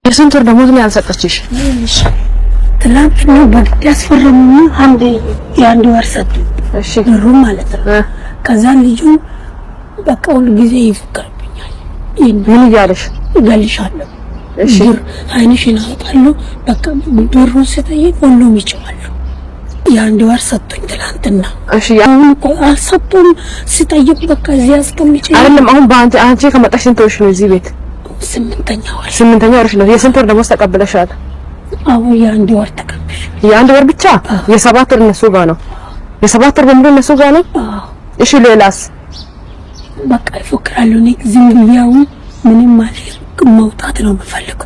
የስንት ወር ደሞዝ ነው ያልሰጠችሽ? ትላንትና በግድ ያስፈረሙና አንድ የአንድ ወር ሰጡ። እሺ ብሩ ማለት ነው። ከዛ ልጁ በቃ ሁሉ ጊዜ ይፈከርብኛል። ምን እያለሽ? እገልሻለሁ። እሺ አይንሽን አውጣለሁ። በቃ ብሩ ስጠይቅ ሁሉም ይችላሉ። የአንድ ወር ሰጡኝ ትላንትና። እሺ አሁን እኮ አልሰጡም። ስጠይቅ በቃ እዚህ አስቀምጪ አይደለም። አሁን አንቺ ከመጣሽ ስንት ወርሽ ነው እዚህ ቤት? ስምንተኛ ወርሽ ነው። የስንት ወር ደሞዝ ተቀብለሻል? አሁን የአንድ ወር ተቀብለሽ። የአንድ ወር ብቻ? የሰባት ወር እነሱ ጋር ነው። የሰባት ወር በሙሉ እነሱ ጋር ነው። እሺ ሌላስ? በቃ ይፎክራሉ። እኔ ዝም ብያው ምንም ማለት መውጣት ነው የምፈልገው።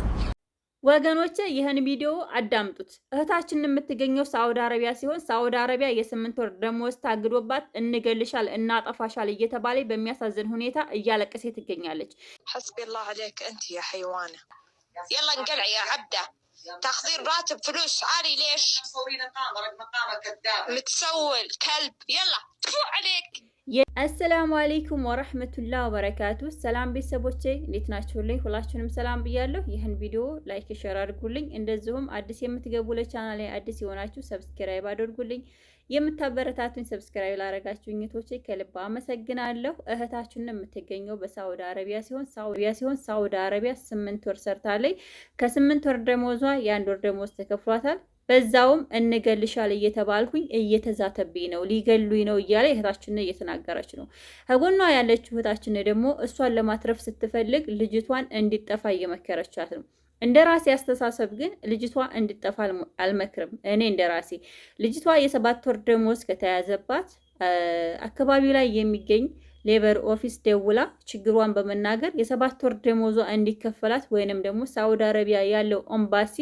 ወገኖቼ ይህን ቪዲዮ አዳምጡት። እህታችን የምትገኘው ሳውዲ አረቢያ ሲሆን ሳውዲ አረቢያ የ8 ወር ደሞዝ ታግዶባት እንገልሻል እናጠፋሻል እየተባለ በሚያሳዝን ሁኔታ እያለቀሰ ትገኛለች። حسبي الله عليك انت يا حيوانه يلا انقلع يا عبده تاخذين راتب فلوس عالي ليش مصورين مقامك كذاب متسول كلب يلا تفو عليك አሰላሙ አለይኩም ወራህመቱላሂ ወበረካቱ። ሰላም ቤተሰቦቼ እንዴት ናችሁልኝ? ሁላችሁንም ሰላም ብያለሁ። ይህን ቪዲዮ ላይክ ሼር አድርጉልኝ። እንደዚሁም አዲስ የምትገቡ ለቻናሌ አዲስ የሆናችሁ ሰብስክራይብ አድርጉልኝ። የምታበረታቱኝ ሰብስክራይብ ላረጋችሁኝ እህቶቼ ከልብ አመሰግናለሁ። እህታችን የምትገኘው በሳውዲ አረቢያ ሲሆን ሳውዲ አረቢያ 8 ወር ሰርታለች። ከ8 ወር ደሞዟ የአንድ ወር ደሞዝ ተከፍሏታል። በዛውም እንገልሻል እየተባልኩኝ እየተዛተብኝ ነው ሊገሉኝ ነው እያለ እህታችን እየተናገረች ነው። ከጎኗ ያለችው እህታችን ደግሞ እሷን ለማትረፍ ስትፈልግ ልጅቷን እንዲጠፋ እየመከረቻት ነው። እንደራሴ አስተሳሰብ ግን ልጅቷ እንዲጠፋ አልመክርም። እኔ እንደራሴ ልጅቷ የ7 ወር ደሞዝ ከተያዘባት አካባቢው ላይ የሚገኝ ሌበር ኦፊስ ደውላ ችግሯን በመናገር የ7 ወር ደሞዟ እንዲከፈላት ወይንም ደግሞ ሳውዲ አረቢያ ያለው ኤምባሲ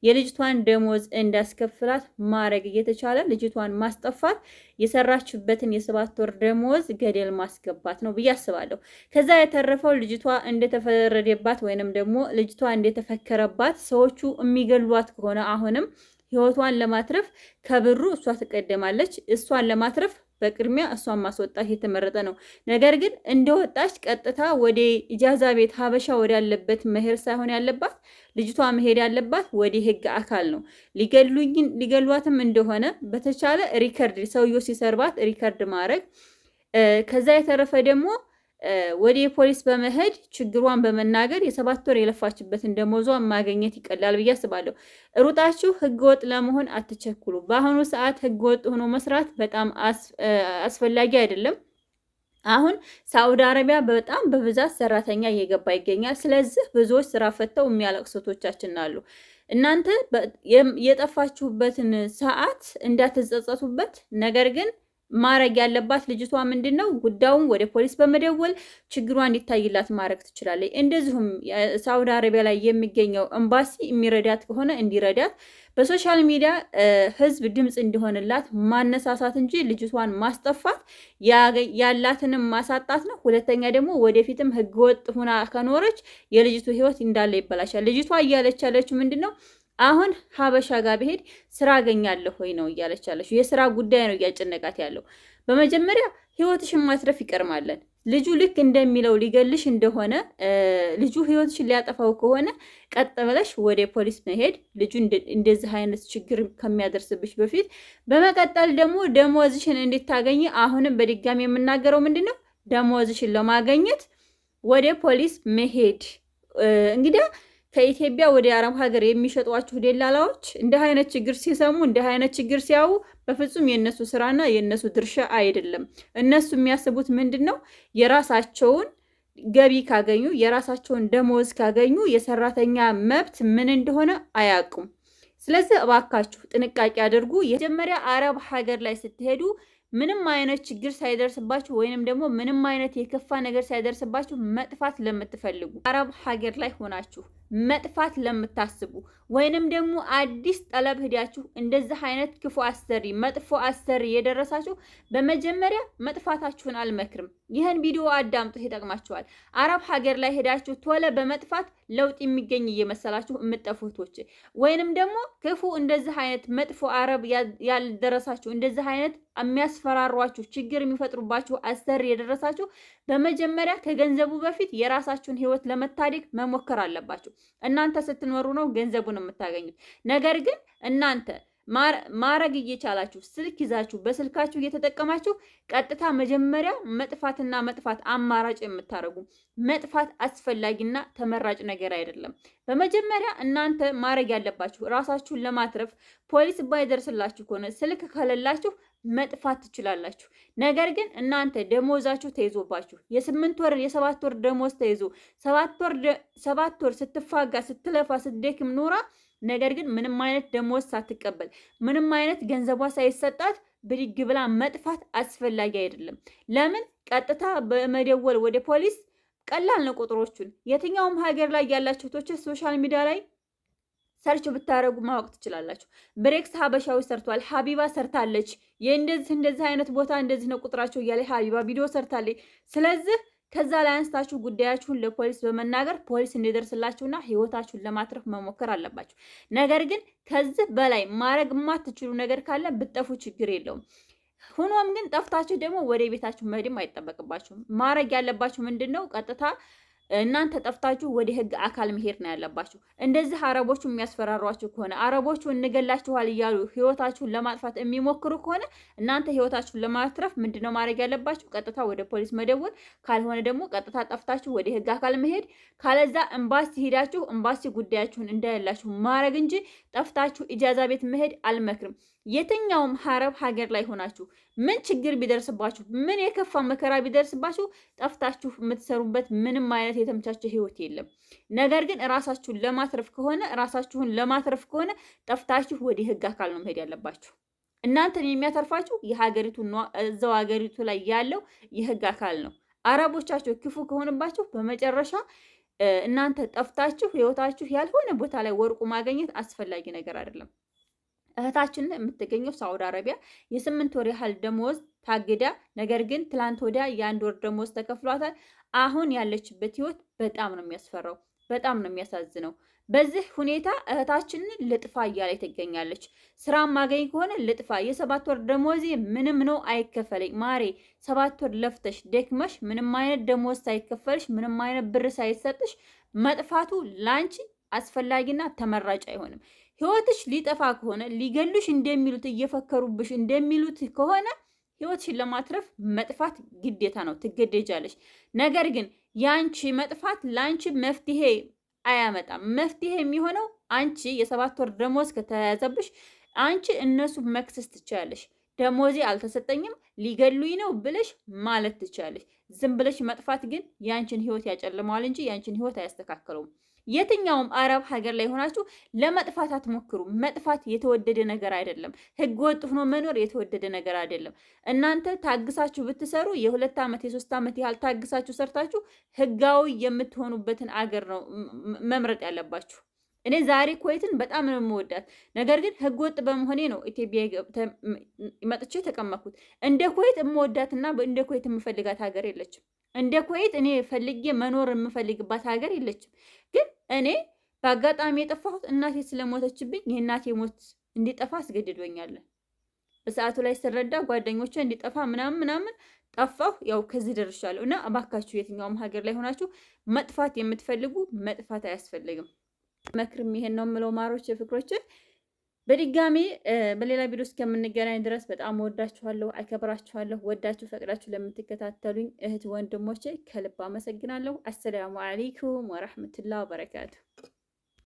የልጅቷን ደሞዝ እንዳስከፍላት ማረግ እየተቻለ ልጅቷን ማስጠፋት የሰራችበትን የ7 ወር ደሞዝ ገደል ማስገባት ነው ብዬ አስባለሁ። ከዛ የተረፈው ልጅቷ እንደተፈረደባት ወይንም ደግሞ ልጅቷ እንደተፈከረባት ሰዎቹ የሚገሏት ከሆነ አሁንም ህይወቷን ለማትረፍ ከብሩ እሷ ትቀደማለች። እሷን ለማትረፍ በቅድሚያ እሷን ማስወጣት የተመረጠ ነው። ነገር ግን እንደወጣች ቀጥታ ወደ ኢጃዛ ቤት ሀበሻ ወደ ያለበት መሄድ ሳይሆን ያለባት ልጅቷ መሄድ ያለባት ወደ ህግ አካል ነው። ሊገሏትም እንደሆነ በተቻለ ሪከርድ ሰውየው ሲሰርባት ሪከርድ ማድረግ፣ ከዛ የተረፈ ደግሞ ወደ ፖሊስ በመሄድ ችግሯን በመናገር የ7 ወር የለፋችበትን ደሞዟን ማግኘት ይቀላል ብዬ አስባለሁ። ሩጣችሁ ህገወጥ ለመሆን አትቸኩሉ። በአሁኑ ሰዓት ህገወጥ ሆኖ መስራት በጣም አስፈላጊ አይደለም። አሁን ሳውዲ አረቢያ በጣም በብዛት ሰራተኛ እየገባ ይገኛል። ስለዚህ ብዙዎች ስራ ፈተው የሚያለቅሱ እህቶቻችን አሉ። እናንተ የጠፋችሁበትን ሰዓት እንዳትጸጸቱበት። ነገር ግን ማረግ ያለባት ልጅቷ ምንድነው ጉዳዩን ወደ ፖሊስ በመደወል ችግሯ እንዲታይላት ማረግ ትችላለች። እንደዚሁም ሳውዲ አረቢያ ላይ የሚገኘው ኤምባሲ የሚረዳት ከሆነ እንዲረዳት፣ በሶሻል ሚዲያ ህዝብ ድምጽ እንዲሆንላት ማነሳሳት እንጂ ልጅቷን ማስጠፋት ያላትንም ማሳጣት ነው። ሁለተኛ ደግሞ ወደፊትም ህገወጥ ሆና ከኖረች የልጅቱ ህይወት እንዳለ ይበላሻል። ልጅቷ እያለች ያለችው ምንድነው አሁን ሀበሻ ጋር ብሄድ ስራ አገኛለሁ ወይ ነው እያለች ያለችው። የስራ ጉዳይ ነው እያጨነቃት ያለው። በመጀመሪያ ህይወትሽን ማትረፍ ይቀርማለን። ልጁ ልክ እንደሚለው ሊገልሽ እንደሆነ ልጁ ህይወትሽን ሊያጠፋው ከሆነ ቀጥ ብለሽ ወደ ፖሊስ መሄድ ልጁ እንደዚህ አይነት ችግር ከሚያደርስብሽ በፊት። በመቀጠል ደግሞ ደሞዝሽን እንድታገኝ አሁንም በድጋሚ የምናገረው ምንድነው ደሞዝሽን ለማግኘት ወደ ፖሊስ መሄድ። እንግዲህ ከኢትዮጵያ ወደ አረብ ሀገር የሚሸጧችሁ ደላላዎች እንዲህ አይነት ችግር ሲሰሙ እንዲህ አይነት ችግር ሲያዩ በፍጹም የነሱ ስራና የነሱ ድርሻ አይደለም። እነሱ የሚያስቡት ምንድነው የራሳቸውን ገቢ ካገኙ የራሳቸውን ደሞዝ ካገኙ የሰራተኛ መብት ምን እንደሆነ አያውቁም። ስለዚህ እባካችሁ ጥንቃቄ አድርጉ። የመጀመሪያ አረብ ሀገር ላይ ስትሄዱ ምንም አይነት ችግር ሳይደርስባችሁ ወይንም ደግሞ ምንም አይነት የከፋ ነገር ሳይደርስባችሁ መጥፋት ለምትፈልጉ አረብ ሀገር ላይ ሆናችሁ መጥፋት ለምታስቡ ወይንም ደግሞ አዲስ ጠለብ ሄዳችሁ እንደዚህ አይነት ክፉ አሰሪ መጥፎ አሰሪ የደረሳችሁ በመጀመሪያ መጥፋታችሁን አልመክርም። ይህን ቪዲዮ አዳምጡት፣ ይጠቅማችኋል። አረብ ሀገር ላይ ሄዳችሁ ቶሎ በመጥፋት ለውጥ የሚገኝ እየመሰላችሁ የምትጠፉቶች ወይንም ደግሞ ክፉ እንደዚህ አይነት መጥፎ አረብ ያልደረሳችሁ እንደዚህ አይነት የሚያስፈራሯችሁ ችግር የሚፈጥሩባችሁ አሰሪ የደረሳችሁ በመጀመሪያ ከገንዘቡ በፊት የራሳችሁን ህይወት ለመታደግ መሞከር አለባችሁ። እናንተ ስትኖሩ ነው ገንዘቡን የምታገኙት። ነገር ግን እናንተ ማረግ እየቻላችሁ ስልክ ይዛችሁ በስልካችሁ እየተጠቀማችሁ ቀጥታ መጀመሪያ መጥፋትና መጥፋት አማራጭ የምታደርጉ መጥፋት አስፈላጊና ተመራጭ ነገር አይደለም። በመጀመሪያ እናንተ ማረግ ያለባችሁ ራሳችሁን ለማትረፍ ፖሊስ ባይደርስላችሁ ከሆነ ስልክ ከሌላችሁ መጥፋት ትችላላችሁ። ነገር ግን እናንተ ደሞዛችሁ ተይዞባችሁ የ8 ወር የ7 ወር ደሞዝ ተይዞ 7 ወር ስትፋጋ ስትለፋ ስትደክም ኑራ ነገር ግን ምንም አይነት ደሞዝ ሳትቀበል ምንም አይነት ገንዘቧ ሳይሰጣት ብድግ ብላ መጥፋት አስፈላጊ አይደለም። ለምን? ቀጥታ በመደወል ወደ ፖሊስ ቀላል ነው ቁጥሮቹን። የትኛውም ሀገር ላይ ያላችሁ እህቶች ሶሻል ሚዲያ ላይ ሰርች ብታረጉ ማወቅ ትችላላችሁ። ብሬክስ ሀበሻዊ ሰርቷል፣ ሀቢባ ሰርታለች፣ እንደዚህ አይነት ቦታ እንደዚህ ነው ቁጥራቸው እያለ ሀቢባ ቪዲዮ ሰርታለች። ስለዚህ ከዛ ላይ አንስታችሁ ጉዳያችሁን ለፖሊስ በመናገር ፖሊስ እንዲደርስላችሁና ህይወታችሁን ለማትረፍ መሞከር አለባችሁ። ነገር ግን ከዚህ በላይ ማድረግ የማትችሉ ነገር ካለ ብትጠፉ ችግር የለውም። ሆኖም ግን ጠፍታችሁ ደግሞ ወደ ቤታችሁ መሄድም አይጠበቅባችሁም። ማድረግ ያለባችሁ ምንድነው? ቀጥታ እናንተ ጠፍታችሁ ወደ ህግ አካል መሄድ ነው ያለባችሁ። እንደዚህ አረቦቹ የሚያስፈራሯችሁ ከሆነ አረቦቹ እንገላችኋል እያሉ ህይወታችሁን ለማጥፋት የሚሞክሩ ከሆነ እናንተ ህይወታችሁን ለማትረፍ ምንድነው ማድረግ ያለባችሁ? ቀጥታ ወደ ፖሊስ መደወል፣ ካልሆነ ደግሞ ቀጥታ ጠፍታችሁ ወደ ህግ አካል መሄድ፣ ካለዛ ኤምባሲ ሄዳችሁ ኤምባሲ ጉዳያችሁን እንዳያላችሁ ማድረግ እንጂ ጠፍታችሁ ኢጃዛ ቤት መሄድ አልመክርም። የትኛውም አረብ ሀገር ላይ ሆናችሁ ምን ችግር ቢደርስባችሁ ምን የከፋ መከራ ቢደርስባችሁ ጠፍታችሁ የምትሰሩበት ምንም አይነት የተመቻቸ ህይወት የለም። ነገር ግን ራሳችሁን ለማትረፍ ከሆነ ጠፍታችሁ ወደ ህግ አካል ነው መሄድ ያለባችሁ። እናንተን የሚያተርፋችሁ የሀገሪቱ እዛው ሀገሪቱ ላይ ያለው የህግ አካል ነው። አረቦቻችሁ ክፉ ከሆነባችሁ በመጨረሻ እናንተ ጠፍታችሁ ህይወታችሁ ያልሆነ ቦታ ላይ ወርቁ ማግኘት አስፈላጊ ነገር አይደለም። እህታችን የምትገኘው ሳውዲ አረቢያ የ8 ወር ያህል ደሞዝ ታግዳ፣ ነገር ግን ትላንት ወዲያ የ1 ወር ደሞዝ ተከፍሏታል። አሁን ያለችበት ህይወት በጣም ነው የሚያስፈራው፣ በጣም ነው የሚያሳዝነው። በዚህ ሁኔታ እህታችንን ልጥፋ እያለ ትገኛለች። ስራ ማገኝ ከሆነ ልጥፋ፣ የ7 ወር ደሞዜ ምንም ነው አይከፈለኝ። ማሬ 7 ወር ለፍተሽ ደክመሽ ምንም አይነት ደሞዝ ሳይከፈልሽ ምንም አይነት ብር ሳይሰጥሽ መጥፋቱ ላንቺ አስፈላጊና ተመራጭ አይሆንም። ህይወትሽ ሊጠፋ ከሆነ ሊገሉሽ እንደሚሉት እየፈከሩብሽ እንደሚሉት ከሆነ ህይወትሽን ለማትረፍ መጥፋት ግዴታ ነው፣ ትገደጃለሽ። ነገር ግን ያንቺ መጥፋት ላንቺ መፍትሄ አያመጣም። መፍትሄ የሚሆነው አንቺ የ7 ወር ደሞዝ ከተያዘብሽ አንቺ እነሱ መክሰስ ትችያለሽ። ደሞዜ አልተሰጠኝም ሊገሉኝ ነው ብለሽ ማለት ትችያለሽ። ዝም ብለሽ መጥፋት ግን ያንቺን ህይወት ያጨልመዋል እንጂ ያንቺን ህይወት አያስተካክለውም። የትኛውም አረብ ሀገር ላይ ሆናችሁ ለመጥፋት አትሞክሩ። መጥፋት የተወደደ ነገር አይደለም። ህገ ወጥ ሆኖ መኖር የተወደደ ነገር አይደለም። እናንተ ታግሳችሁ ብትሰሩ የ2 ዓመት የ3 ዓመት ያህል ታግሳችሁ ሰርታችሁ ህጋዊ የምትሆኑበትን አገር ነው መምረጥ ያለባችሁ። እኔ ዛሬ ኩዌትን በጣም ነው የምወዳት። ነገር ግን ህገ ወጥ በመሆኔ ነው ኢትዮጵያ መጥቼ ተቀመጥኩት። እንደ ኩዌት የምወዳትና እንደ ኩዌት የምፈልጋት ሀገር የለችም። እንደ ኩዌት እኔ ፈልጌ መኖር የምፈልግባት ሀገር የለችም። ግን እኔ በአጋጣሚ የጠፋሁት እናቴ ስለሞተችብኝ የእናቴ ሞት እንዲጠፋ አስገድዶኛል። በሰዓቱ ላይ ስረዳ ጓደኞቼ እንዲጠፋ ምናምን ጠፋሁ። ያው ከዚህ ደርሻለሁ። እና እባካችሁ የትኛውም ሀገር ላይ ሆናችሁ መጥፋት የምትፈልጉ መጥፋት አያስፈልግም። መክርም ይሄን ነው የምለው ማሮች ፍቅሮች። በድጋሚ በሌላ ቪዲዮ እስከምንገናኝ ድረስ በጣም ወዳችኋለሁ፣ አከብራችኋለሁ። ወዳችሁ ፈቅዳችሁ ለምትከታተሉኝ እህት ወንድሞቼ ከልብ አመሰግናለሁ። አሰላሙ አለይኩም ወራህመቱላሂ ወበረካቱ።